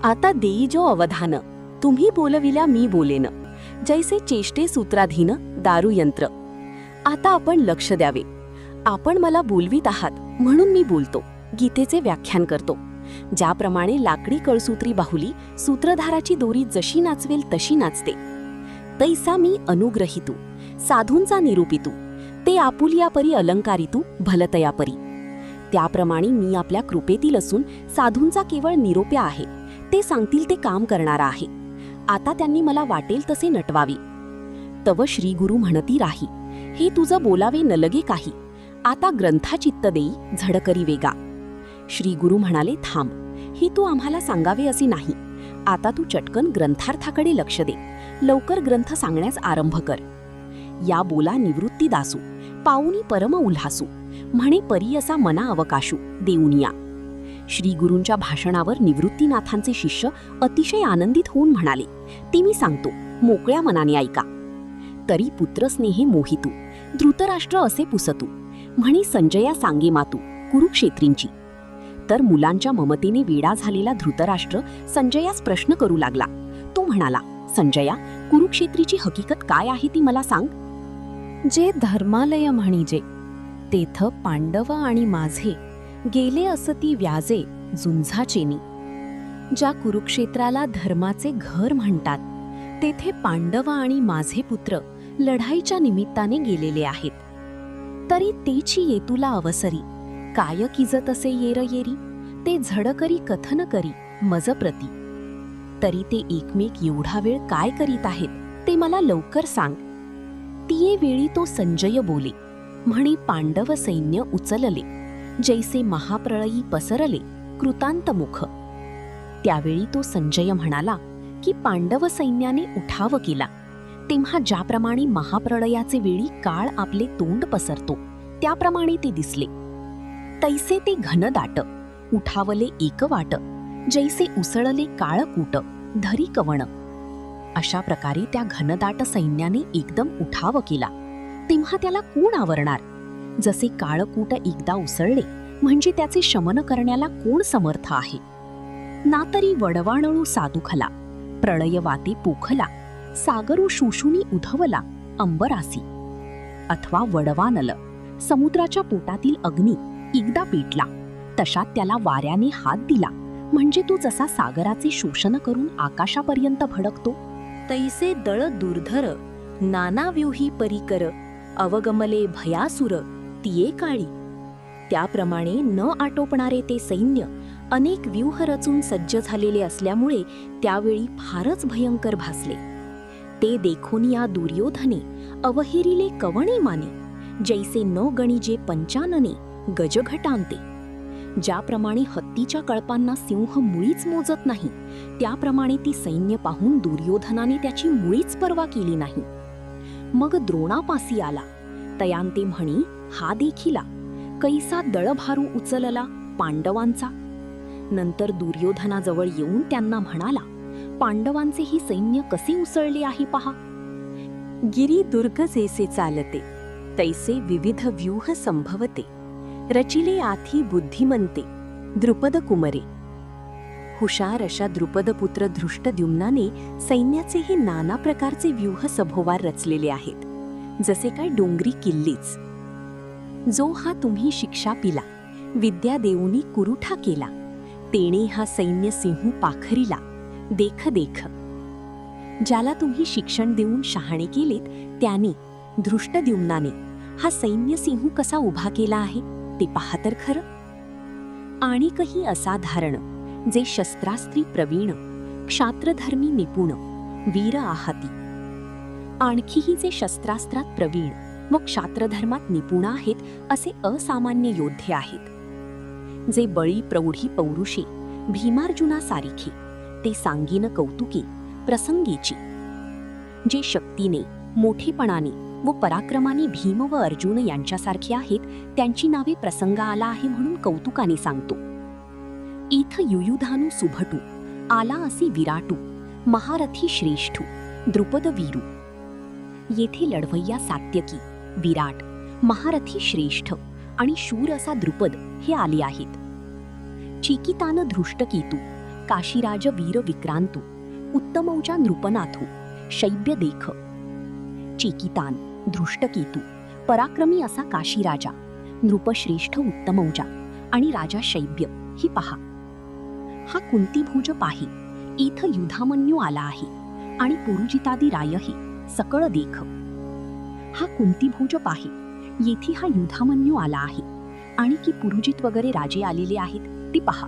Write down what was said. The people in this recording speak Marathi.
आता देई जो अवधान, तुम्ही बोलविल्या मी बोलेन, जैसे चेष्टे सूत्राधीन दारुयंत्र. आता आपण लक्ष द्यावे. आपण मला बोलवीत आहात म्हणून मी बोलतो, गीतेचे व्याख्यान करतो. ज्याप्रमाणे लाकडी कळसूत्री बाहुली सूत्रधाराची दोरी जशी नाचवेल तशी नाचते, तैसा मी अनुग्रहितू साधूंचा निरूपितू, ते आपुलिया परी अलंकारितू भलतया परी. त्याप्रमाणे मी आपल्या कृपेतील असून साधूंचा केवळ निरोप्या आहे. ते सांगतील ते काम करणारा आहे. आता त्यांनी मला वाटेल तसे नटवावी. तव श्री गुरु म्हणती राही, हे तुझं बोलावे न लगे काही. आता ग्रंथा चित्त देई झडकरी वेगा. श्री गुरु म्हणाले, थांब, हे तू आम्हाला सांगावे असे नाही. आता तू चटकन ग्रंथार्थाकडे लक्ष दे. लवकर ग्रंथ सांगण्यास आरंभ कर. या बोला निवृत्ती दासू, पाऊनी परम उल्हासू, म्हणे परी असा मना अवकाशू देऊनिया. श्री गुरूंच्या भाषणावर निवृत्तीनाथांचे शिष्य अतिशय आनंदित होऊन म्हणाले, ते मी सांगतो, मोकळ्या मनाने ऐका. तरी पुत्रस्नेहे मोहितू, धृतराष्ट्र असे पुसतू, म्हणे संजया सांगे मातू कुरुक्षेत्रींची. तर मुलांच्या ममतेने वेडा झालेला धृतराष्ट्र संजयास प्रश्न करू लागला. तो म्हणाला, संजया, कुरुक्षेत्रीची हकीकत काय आहे ती मला सांग. जे धर्मालय म्हणिजे, तेथ पांडव आणि माझे गेले असती व्याजे झुंजाचेनी. ज्या कुरुक्षेत्राला धर्माचे घर म्हणतात, तेथे पांडव आणि माझे पुत्र लढाईच्या निमित्ताने गेलेले आहेत. तरी तेची येतुला अवसरी, काय किजत असे येर येरी, ते झडकरी कथन करी मजप्रती. तरी ते एकमेक एवढा वेळ काय करीत आहेत ते मला लवकर सांग. तिये वेळी तो संजय बोले, म्हणे पांडव सैन्य उचलले, जैसे महाप्रळयी पसरले कृतांत मुख. त्यावेळी तो संजय म्हणाला की पांडव सैन्याने उठाव केला, तेव्हा ज्याप्रमाणे महाप्रळयाचे वेळी काळ आपले तोंड पसरतो त्याप्रमाणे ते दिसले. तैसे ते घनदाट उठावले एकवाट, जैसे उसळले काळकूट धरी कवण. अशा प्रकारे त्या घनदाट सैन्याने एकदम उठाव केला, तेव्हा त्याला कोण आवरणार. जसे काळकूट एकदा उसळले म्हणजे त्याचे शमन करण्याला कोण समर्थ आहे. ना तरी वडवाणळू साधुखला, प्रळयवाते पोखला, सागरू शोषुनी उधवला अंबरासी. अथवा वडवानल, समुद्राच्या पोटातील अग्नी एकदा पेटला, तशात त्याला वाऱ्याने हात दिला म्हणजे तो जसा सागराचे शोषण करून आकाशापर्यंत भडकतो, तैसे दळ दुर्धर नानाव्यूही परिकर, अवगमले भयासुर तिये काळी. त्याप्रमाणे न आटोपणारे ते सैन्य अनेक व्यूह रचून सज्ज झालेले असल्यामुळे त्यावेळी फारच भयंकर भासले. ते देखून या दुर्योधने अवहेरिले कवणे माने, जैसे न गणिजे पंचानने गजघटांते. ज्याप्रमाणे हत्तीच्या कळपांना सिंह मुळीच मोजत नाही, त्याप्रमाणे ती सैन्य पाहून दुर्योधनाने त्याची मुळीच पर्वा केली नाही. मग द्रोणापासी आला, तयांते म्हणी हा देखिला, कैसा दळभारू उचलला पांडवांचा. नंतर दुर्योधनाजवळ येऊन त्यांना म्हणाला, पांडवांचे ही सैन्य कसे उसळले आहे पहा. गिरी दुर्ग जैसे चालते, तैसे विविध व्यूह संभवते, रचिले आथी बुद्धिमंते द्रुपद कुमरे. हुशार अशा द्रुपदपुत्र धृष्टद्युम्नाने सैन्याचे हे नाना प्रकारचे व्यूह सभोवार रचलेले आहेत, जसे काय डोंगरी किल्लीच. जो हा तुम्ही शिक्षा पिला, विद्या देऊनी कुरुठा केला, तेणे हा सैन्य सिंहू पाखरिला देख देख. ज्याला तुम्ही शिक्षण देऊन शहाणे केलेत त्याने धृष्टद्युम्नाने हा सैन्य सिंहू कसा उभा केला आहे ते पहा तर खरं. आणि काही असाधारण, जे शस्त्रास्त्री प्रवीण, क्षात्रधर्मी निपुण, वीर आहाती. आणखीही जे शस्त्रास्त्रात प्रवीण व क्षात्रधर्मात निपुण आहेत असे असामान्य योद्धे आहेत. जे बळी प्रौढी पौरुषे भीमार्जुनासारिखे, ते सांगीन कौतुके प्रसंगीची. जे शक्तीने, मोठेपणाने व पराक्रमाने भीम व अर्जुन यांच्यासारखे आहेत, त्यांची नावे प्रसंग आला आहे म्हणून कौतुकाने सांगतो. इथ युयुधानू सुभटू, आला असे विराटू, महारथी श्रेष्ठू द्रुपद वीरू. येथे लढवय्या सात्यकी, विराट, महारथी श्रेष्ठ आणि शूर असा द्रुपद हे आले आहेत. चिकितान धृष्टकेतू, काशीराज वीर विक्रांतू उत्तमौजा नृपनाथू शैब्य देख चेकितान धृष्टकेतू पराक्रमी असा काशीराजा नृपश्रेष्ठ उत्तमौजा आणि राजा शैब्य ही पहा. हा कुंतीभोज पाही इथं युधामन्यू आला आहे आणि पुरुजितादी रायही सकळ देख. हा कुंतीभोज पाही येथे हा युधामन्यू आला आहे आणि की पुरुजित वगैरे राजे आलेले आहेत ती पहा.